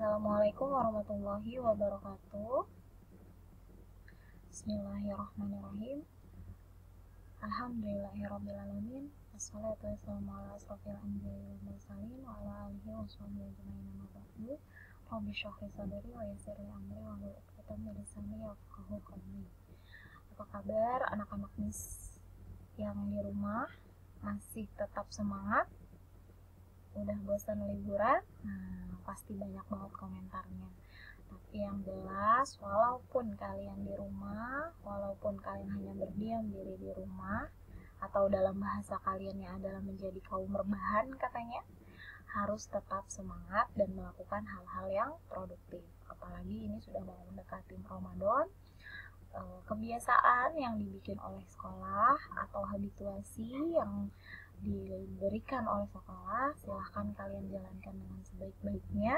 Assalamualaikum warahmatullahi wabarakatuh. Bismillahirrahmanirrahim. Alhamdulillahirrabbilalamin. Wassalatu wassalamu ala asrofil anbiya'i wal mursalin wa ala alihi wa sahbihi ajma'in amma ba'du. Rabbi shrah li sadri wa yassir li amri wahlul 'uqdatam min lisani yafqahu qawli. Apa kabar anak-anak Miss yang di rumah? Masih tetap semangat? Udah bosan liburan? Nah, pasti banyak banget komentarnya. Tapi yang jelas, walaupun kalian di rumah, walaupun kalian hanya berdiam diri di rumah, atau dalam bahasa kaliannya adalah menjadi kaum rebahan katanya, harus tetap semangat dan melakukan hal-hal yang produktif. Apalagi ini sudah mau mendekati Ramadan, kebiasaan yang dibikin oleh sekolah atau habituasi yang diberikan oleh sekolah, silahkan kalian jalankan dengan sebaik-baiknya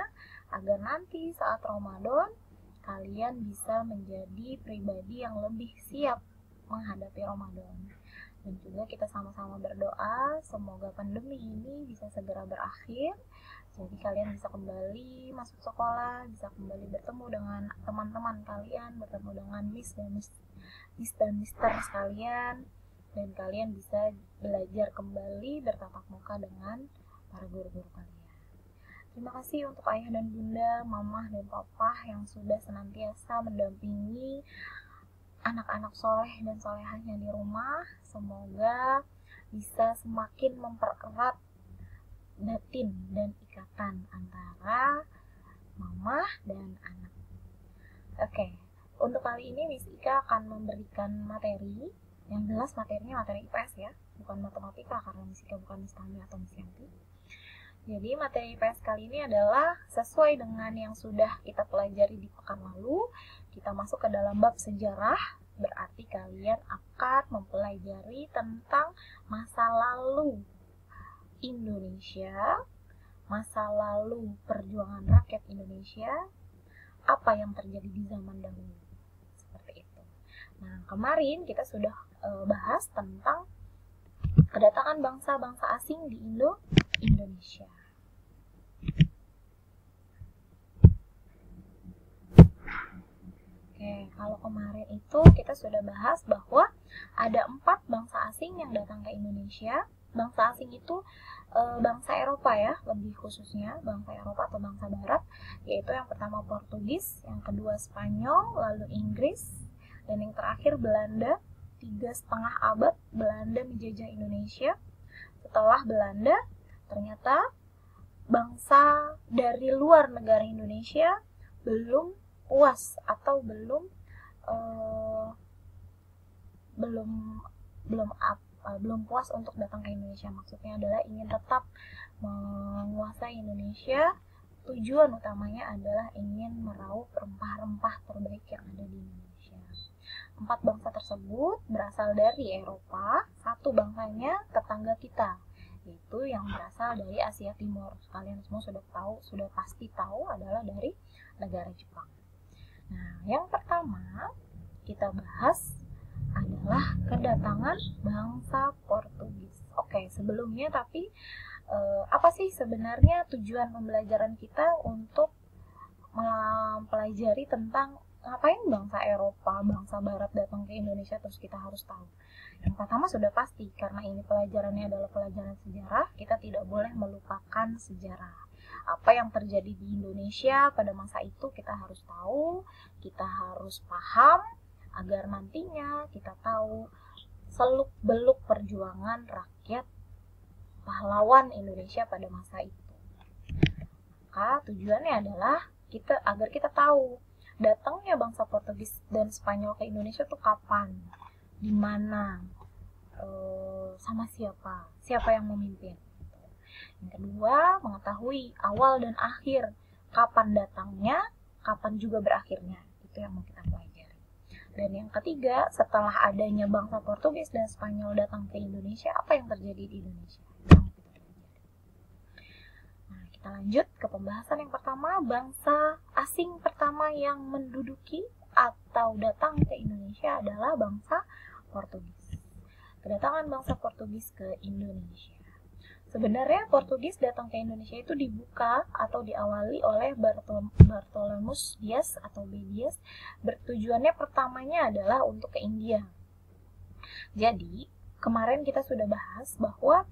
agar nanti saat Ramadan kalian bisa menjadi pribadi yang lebih siap menghadapi Ramadan. Dan juga kita sama-sama berdoa semoga pandemi ini bisa segera berakhir, jadi kalian bisa kembali masuk sekolah, bisa kembali bertemu dengan teman-teman kalian, bertemu dengan miss dan mister sekalian, dan kalian bisa belajar kembali bertatap muka dengan para guru-guru kalian. Terima kasih untuk ayah dan bunda, mamah dan papa yang sudah senantiasa mendampingi anak-anak soleh dan solehahnya di rumah. Semoga bisa semakin mempererat batin dan ikatan antara mamah dan anak. Oke, untuk kali ini Miss Ika akan memberikan materi. Yang jelas materinya materi IPS ya, bukan matematika karena Miss Ika bukan Miss Tami atau Miss Yanti. Jadi materi IPS kali ini adalah sesuai dengan yang sudah kita pelajari di pekan lalu. Kita masuk ke dalam bab sejarah, berarti kalian akan mempelajari tentang masa lalu Indonesia, masa lalu perjuangan rakyat Indonesia, apa yang terjadi di zaman dahulu. Seperti itu. Nah, kemarin kita sudah bahas tentang kedatangan bangsa-bangsa asing di Indonesia. Oke, kalau kemarin itu kita sudah bahas bahwa ada 4 bangsa asing yang datang ke Indonesia. Bangsa asing itu bangsa Eropa ya, lebih khususnya bangsa Eropa atau bangsa Barat, yaitu yang pertama Portugis, yang kedua Spanyol, lalu Inggris, dan yang terakhir Belanda. 3,5 abad Belanda menjajah Indonesia. Setelah Belanda, ternyata bangsa dari luar negara Indonesia belum puas atau belum puas untuk datang ke Indonesia. Maksudnya adalah ingin tetap menguasai Indonesia. Tujuan utamanya adalah ingin meraup rempah-rempah terbaik yang ada di Indonesia. 4 bangsa tersebut berasal dari Eropa, 1 bangsanya tetangga kita, yaitu yang berasal dari Asia Timur. Kalian semua sudah pasti tahu adalah dari negara Jepang. Nah, yang pertama kita bahas adalah kedatangan bangsa Portugis. Oke, sebelumnya tapi apa sih sebenarnya tujuan pembelajaran kita untuk mempelajari tentang ngapain bangsa Eropa, bangsa Barat datang ke Indonesia terus kita harus tahu? Yang pertama sudah pasti, karena ini pelajarannya adalah pelajaran sejarah, kita tidak boleh melupakan sejarah. Apa yang terjadi di Indonesia pada masa itu kita harus tahu, kita harus paham, agar nantinya kita tahu seluk-beluk perjuangan rakyat pahlawan Indonesia pada masa itu. Maka tujuannya adalah agar kita tahu datangnya bangsa Portugis dan Spanyol ke Indonesia tuh kapan, di mana, sama siapa yang memimpin. Yang kedua, mengetahui awal dan akhir, kapan datangnya, kapan juga berakhirnya. Itu yang mau kita pelajari. Dan yang ketiga, setelah adanya bangsa Portugis dan Spanyol datang ke Indonesia, apa yang terjadi di Indonesia? Kita lanjut ke pembahasan yang pertama. Bangsa asing pertama yang menduduki atau datang ke Indonesia adalah bangsa Portugis. Kedatangan bangsa Portugis ke Indonesia. Sebenarnya Portugis datang ke Indonesia itu dibuka atau diawali oleh Bartolomeus Dias atau B. Dias. Bertujuannya pertamanya adalah untuk ke India. Jadi, kemarin kita sudah bahas bahwa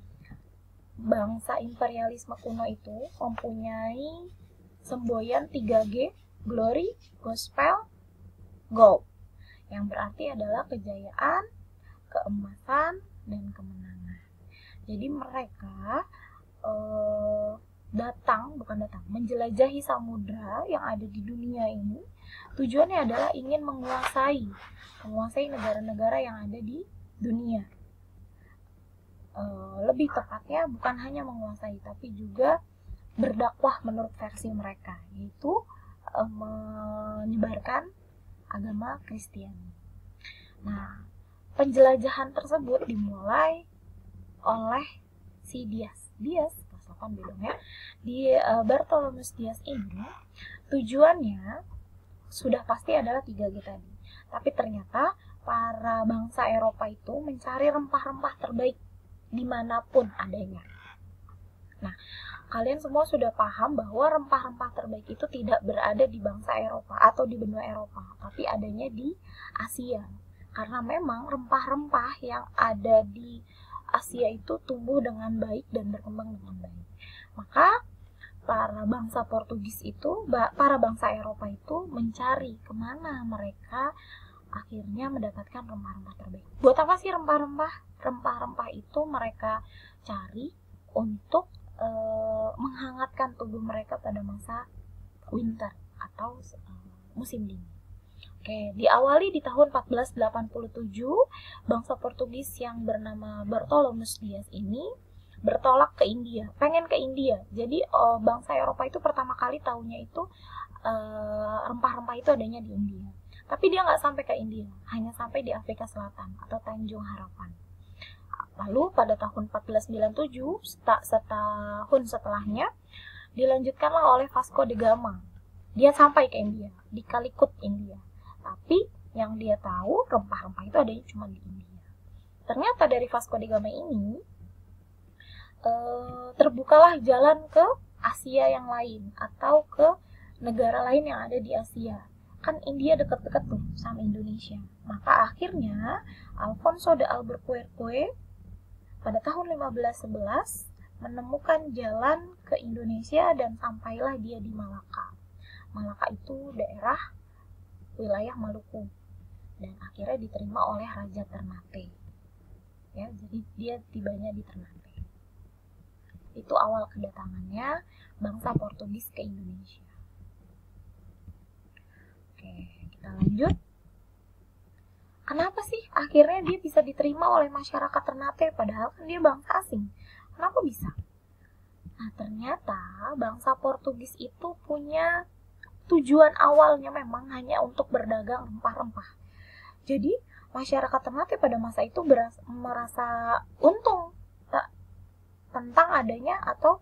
bangsa imperialisme kuno itu mempunyai semboyan 3G, glory, gospel, gold. Yang berarti adalah kejayaan, keemasan, dan kemenangan. Jadi mereka menjelajahi samudra yang ada di dunia ini. Tujuannya adalah ingin menguasai negara-negara yang ada di dunia. Lebih tepatnya bukan hanya menguasai, tapi juga berdakwah menurut versi mereka, yaitu menyebarkan agama Kristiani. Nah, penjelajahan tersebut dimulai oleh si Dias kelas 8 bedong ya. Di Bartolomeus Dias ini tujuannya sudah pasti adalah 3G tadi. Tapi ternyata para bangsa Eropa itu mencari rempah-rempah terbaik dimanapun adanya. Nah, kalian semua sudah paham bahwa rempah-rempah terbaik itu tidak berada di bangsa Eropa atau di benua Eropa, tapi adanya di Asia. Karena memang rempah-rempah yang ada di Asia itu tumbuh dengan baik dan berkembang dengan baik. Maka para bangsa Portugis itu, para bangsa Eropa itu mencari kemana mereka akhirnya mendapatkan rempah-rempah terbaik. Buat apa sih rempah-rempah? Rempah-rempah itu mereka cari untuk menghangatkan tubuh mereka pada masa winter atau musim dingin. Oke, diawali di tahun 1487, bangsa Portugis yang bernama Bartolomeus Dias ini bertolak ke India, pengen ke India. Jadi bangsa Eropa itu pertama kali tahunya itu rempah-rempah itu adanya di India. Tapi dia nggak sampai ke India, hanya sampai di Afrika Selatan atau Tanjung Harapan. Lalu pada tahun 1497, setahun setelahnya, dilanjutkanlah oleh Vasco da Gama. Dia sampai ke India, di Calicut, India. Tapi yang dia tahu rempah-rempah itu adanya cuma di India. Ternyata dari Vasco da Gama ini terbukalah jalan ke Asia yang lain atau ke negara lain yang ada di Asia. Kan India dekat-dekat tuh sama Indonesia. Maka akhirnya Alfonso de Albuquerque pada tahun 1511 menemukan jalan ke Indonesia dan sampailah dia di Malaka. Malaka itu daerah wilayah Maluku dan akhirnya diterima oleh Raja Ternate. Ya, jadi dia tibanya di Ternate. Itu awal kedatangannya bangsa Portugis ke Indonesia. Oke, kita lanjut. Kenapa sih akhirnya dia bisa diterima oleh masyarakat Ternate padahal kan dia bangsa asing? Kenapa bisa? Nah, ternyata bangsa Portugis itu punya tujuan awalnya memang hanya untuk berdagang rempah-rempah. Jadi, masyarakat Ternate pada masa itu merasa untung tentang adanya atau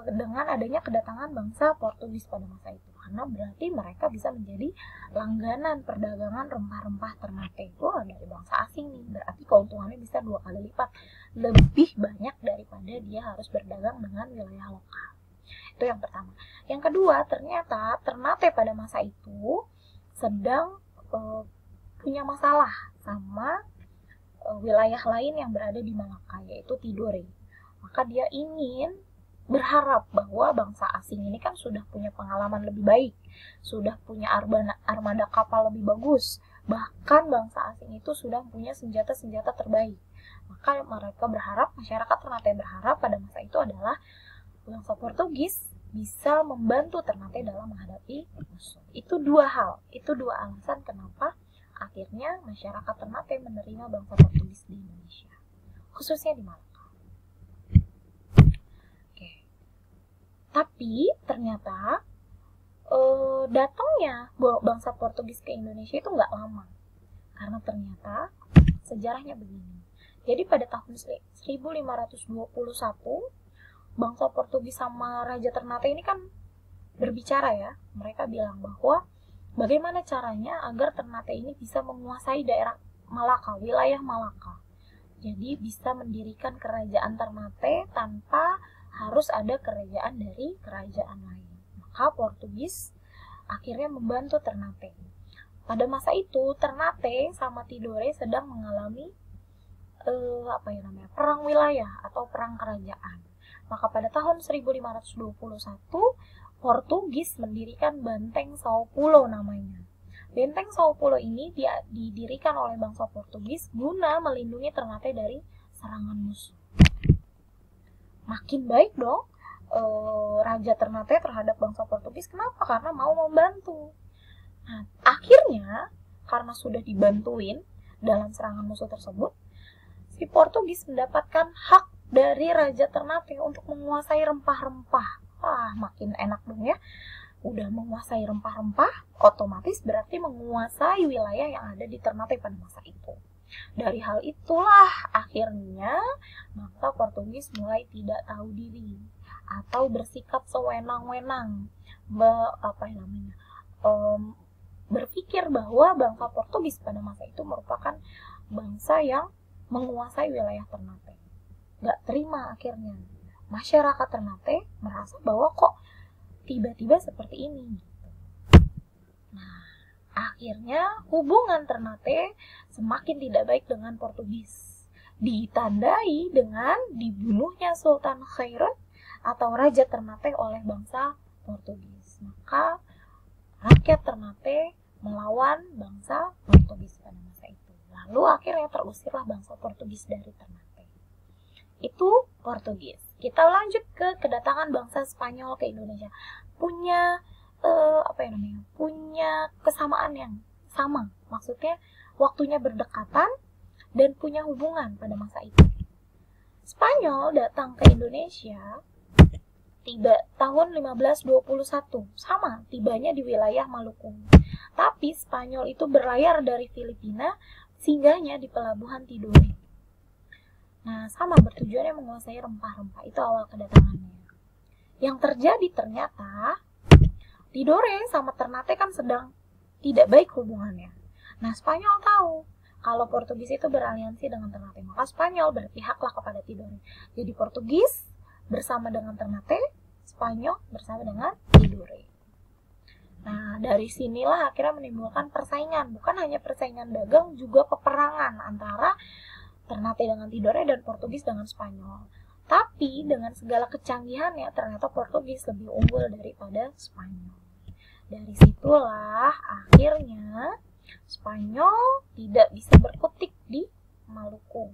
dengan adanya kedatangan bangsa Portugis pada masa itu. Karena berarti mereka bisa menjadi langganan perdagangan rempah-rempah Ternate. Wah, dari bangsa asing nih. Berarti keuntungannya bisa 2 kali lipat. Lebih banyak daripada dia harus berdagang dengan wilayah lokal. Itu yang pertama. Yang kedua, ternyata Ternate pada masa itu sedang punya masalah sama wilayah lain yang berada di Malaka, yaitu Tidore. Maka dia ingin berharap bahwa bangsa asing ini kan sudah punya pengalaman lebih baik, sudah punya armada kapal lebih bagus, bahkan bangsa asing itu sudah punya senjata-senjata terbaik. Maka mereka berharap, masyarakat Ternate berharap pada masa itu adalah bangsa Portugis bisa membantu Ternate dalam menghadapi musuh. Itu dua alasan kenapa akhirnya masyarakat Ternate menerima bangsa Portugis di Indonesia, khususnya di Malaka. Oke. Tapi ternyata datangnya bangsa Portugis ke Indonesia itu nggak lama, karena ternyata sejarahnya begini. Jadi pada tahun 1521 bangsa Portugis sama Raja Ternate ini kan berbicara ya. Mereka bilang bahwa bagaimana caranya agar Ternate ini bisa menguasai daerah Malaka, wilayah Malaka. Jadi bisa mendirikan kerajaan Ternate tanpa harus ada kerajaan dari kerajaan lain. Maka Portugis akhirnya membantu Ternate. Pada masa itu Ternate sama Tidore sedang mengalami perang wilayah atau perang kerajaan. Maka pada tahun 1521 Portugis mendirikan Benteng Sao Paulo namanya. Benteng Sao Paulo ini didirikan oleh bangsa Portugis guna melindungi Ternate dari serangan musuh. Makin baik dong Raja Ternate terhadap bangsa Portugis. Kenapa? Karena mau membantu. Nah, akhirnya karena sudah dibantuin dalam serangan musuh tersebut, si Portugis mendapatkan hak dari Raja Ternate untuk menguasai rempah-rempah. Makin enak dong ya. Udah menguasai rempah-rempah, otomatis berarti menguasai wilayah yang ada di Ternate pada masa itu. Dari hal itulah akhirnya bangsa Portugis mulai tidak tahu diri atau bersikap sewenang-wenang, berpikir bahwa bangsa Portugis pada masa itu merupakan bangsa yang menguasai wilayah Ternate. Gak terima akhirnya. Masyarakat Ternate merasa bahwa kok tiba-tiba seperti ini. Nah, akhirnya hubungan Ternate semakin tidak baik dengan Portugis. Ditandai dengan dibunuhnya Sultan Khairat atau Raja Ternate oleh bangsa Portugis. Maka rakyat Ternate melawan bangsa Portugis pada masa itu. Lalu akhirnya terusirlah bangsa Portugis dari Ternate. Itu Portugis. Kita lanjut ke kedatangan bangsa Spanyol ke Indonesia. Punya punya kesamaan yang sama. Maksudnya waktunya berdekatan dan punya hubungan pada masa itu. Spanyol datang ke Indonesia tiba tahun 1521. Sama, tibanya di wilayah Maluku. Tapi Spanyol itu berlayar dari Filipina, singgahnya di pelabuhan Tidore. Nah, sama bertujuannya menguasai rempah-rempah. Itu awal kedatangannya. Yang terjadi ternyata Tidore sama Ternate kan sedang tidak baik hubungannya. Nah, Spanyol tahu kalau Portugis itu beraliansi dengan Ternate, maka Spanyol berpihaklah kepada Tidore. Jadi Portugis bersama dengan Ternate, Spanyol bersama dengan Tidore. Nah, dari sinilah akhirnya menimbulkan persaingan. Bukan hanya persaingan dagang, juga peperangan antara Ternate dengan Tidore dan Portugis dengan Spanyol. Tapi dengan segala kecanggihannya ternyata Portugis lebih unggul daripada Spanyol. Dari situlah akhirnya Spanyol tidak bisa berkutik di Maluku.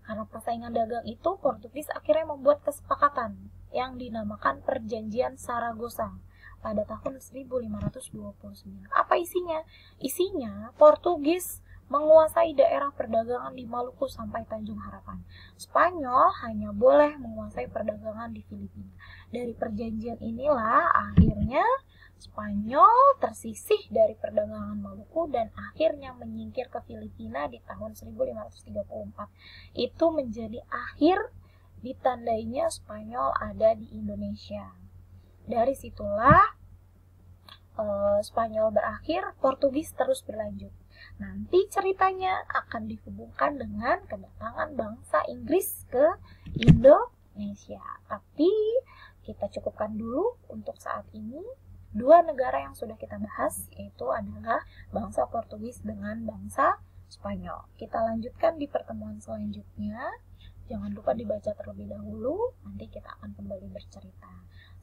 Karena persaingan dagang itu, Portugis akhirnya membuat kesepakatan yang dinamakan Perjanjian Saragossa pada tahun 1529. Apa isinya? Isinya Portugis menguasai daerah perdagangan di Maluku sampai Tanjung Harapan. Spanyol hanya boleh menguasai perdagangan di Filipina. Dari perjanjian inilah akhirnya Spanyol tersisih dari perdagangan Maluku dan akhirnya menyingkir ke Filipina di tahun 1534. Itu menjadi akhir ditandainya Spanyol ada di Indonesia. Dari situlah Spanyol berakhir, Portugis terus berlanjut. Nanti ceritanya akan dihubungkan dengan kedatangan bangsa Inggris ke Indonesia. Tapi kita cukupkan dulu untuk saat ini. Dua negara yang sudah kita bahas yaitu adalah bangsa Portugis dengan bangsa Spanyol. Kita lanjutkan di pertemuan selanjutnya. Jangan lupa dibaca terlebih dahulu, nanti kita akan kembali bercerita.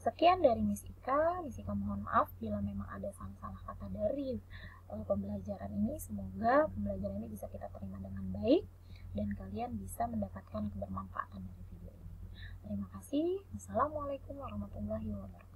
Sekian dari Miss Ika mohon maaf bila memang ada salah kata dari pembelajaran ini. Semoga pembelajaran ini bisa kita terima dengan baik dan kalian bisa mendapatkan kebermanfaatan dari video ini. Terima kasih. Wassalamualaikum warahmatullahi wabarakatuh.